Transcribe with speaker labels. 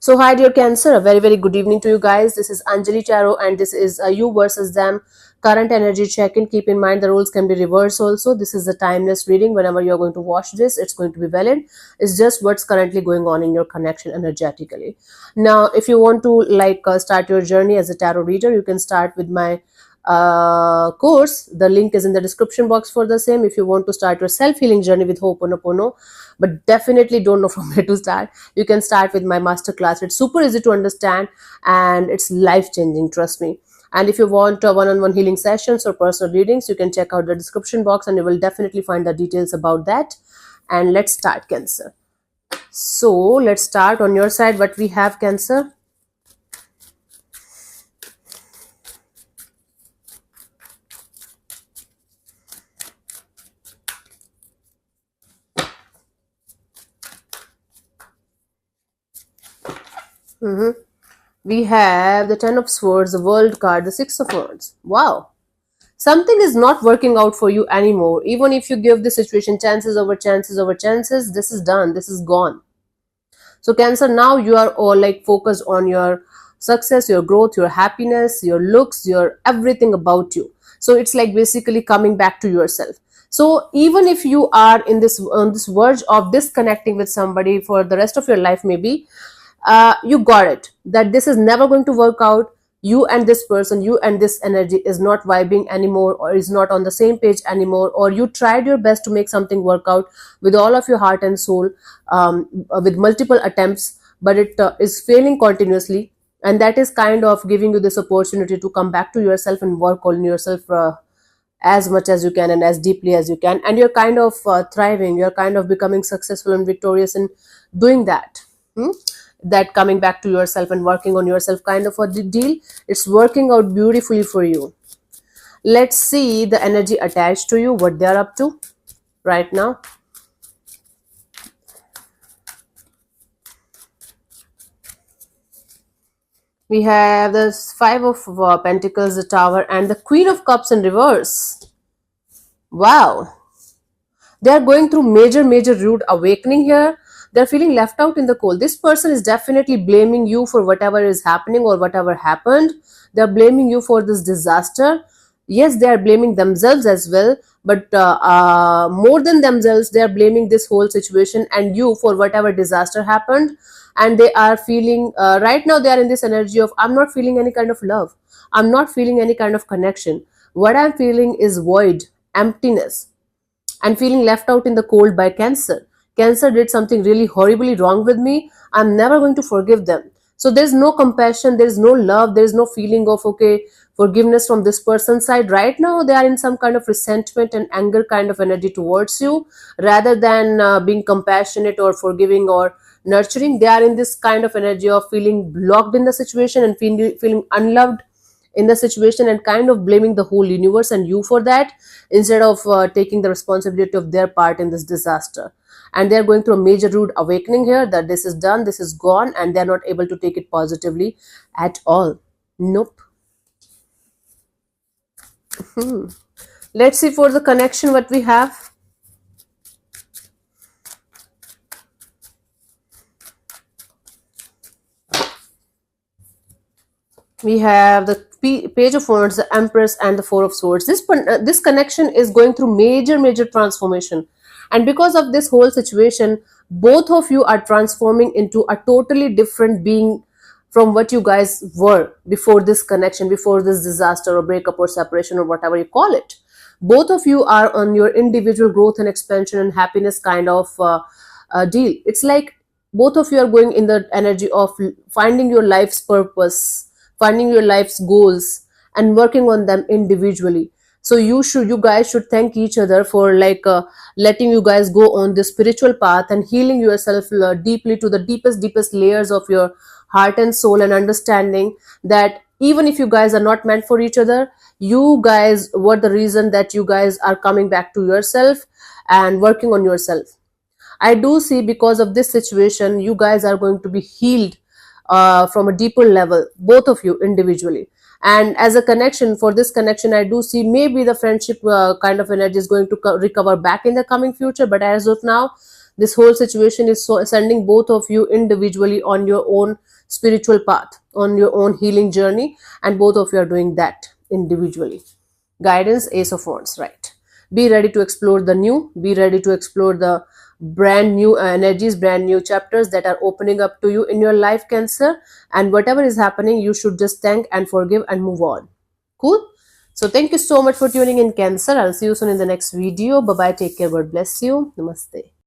Speaker 1: So, hi, dear Cancer. A very, very good evening to you guys. This is Anjali Tarot, and this is you versus them current energy check in. Keep in mind the rules can be reversed also. This is a timeless reading. Whenever you're going to watch this, it's going to be valid. It's just what's currently going on in your connection energetically. Now, if you want to start your journey as a tarot reader, you can start with my course. The link is in the description box for the same. If you want to start your self-healing journey with Ho'oponopono, but definitely don't know from where to start, you can start with my masterclass. It's super easy to understand and it's life-changing, trust me. And if you want one-on-one healing sessions or personal readings, you can check out the description box and you will definitely find the details about that. And let's start, Cancer. So let's start on your side. What we have, Cancer? We have the Ten of Swords, the World card, the Six of Wands. Wow. Something is not working out for you anymore. Even if you give the situation chances over chances over chances, this is done. This is gone. So Cancer, now you are all focused on your success, your growth, your happiness, your looks, your everything about you. So it's like basically coming back to yourself. So even if you are in this on this verge of disconnecting with somebody for the rest of your life, maybe you got it that this is never going to work out. You and this person, you and this energy is not vibing anymore, or is not on the same page anymore, or you tried your best to make something work out with all of your heart and soul, with multiple attempts, but it is failing continuously. And that is kind of giving you this opportunity to come back to yourself and work on yourself as much as you can and as deeply as you can. And you're kind of thriving, you're kind of becoming successful and victorious in doing that. That coming back to yourself and working on yourself kind of a deal, it's working out beautifully for you. Let's see the energy attached to you, what they're up to right now. We have the Five of Pentacles, the Tower, and the Queen of Cups in reverse. Wow. They are going through major rude awakening here. They're feeling left out in the cold. This person is definitely blaming you for whatever is happening or whatever happened. They're blaming you for this disaster. Yes, they are blaming themselves as well, but more than themselves, they are blaming this whole situation and you for whatever disaster happened. And they are feeling, right now they are in this energy of, I'm not feeling any kind of love. I'm not feeling any kind of connection. What I'm feeling is void, emptiness, and feeling left out in the cold by Cancer. Cancer did something really horribly wrong with me. I'm never going to forgive them. So there's no compassion, there's no love, there's no feeling of, okay, forgiveness from this person's side. Right now, they are in some kind of resentment and anger kind of energy towards you, rather than being compassionate or forgiving or nurturing. They are in this kind of energy of feeling blocked in the situation and feeling unloved in the situation, and kind of blaming the whole universe and you for that, instead of taking the responsibility of their part in this disaster. And they're going through a major rude awakening here, that this is done, this is gone, and they're not able to take it positively at all. Nope. Let's see for the connection what we have. We have the Page of Wands, the Empress, and the Four of Swords. This connection is going through major transformation, and because of this whole situation, both of you are transforming into a totally different being from what you guys were before this connection, before this disaster or breakup or separation or whatever you call it. Both of you are on your individual growth and expansion and happiness kind of deal. It's like both of you are going in the energy of finding your life's purpose, finding your life's goals, and working on them individually. So you guys should thank each other for letting you guys go on this spiritual path and healing yourself deeply to the deepest layers of your heart and soul, and understanding that even if you guys are not meant for each other, you guys were the reason that you guys are coming back to yourself and working on yourself. I do see because of this situation, you guys are going to be healed from a deeper level, both of you individually. And as a connection, for this connection, I do see maybe the friendship kind of energy is going to recover back in the coming future. But as of now, This whole situation is sending both of you individually on your own spiritual path, on your own healing journey, and both of you are doing that individually. Guidance, Ace of Wands, right? Be ready to explore the new, be ready to explore the brand new energies, brand new chapters that are opening up to you in your life, Cancer. And whatever is happening, you should just thank and forgive and move on. Cool? So thank you so much for tuning in, Cancer. I'll see you soon in the next video. Bye bye. Take care. God bless you. Namaste.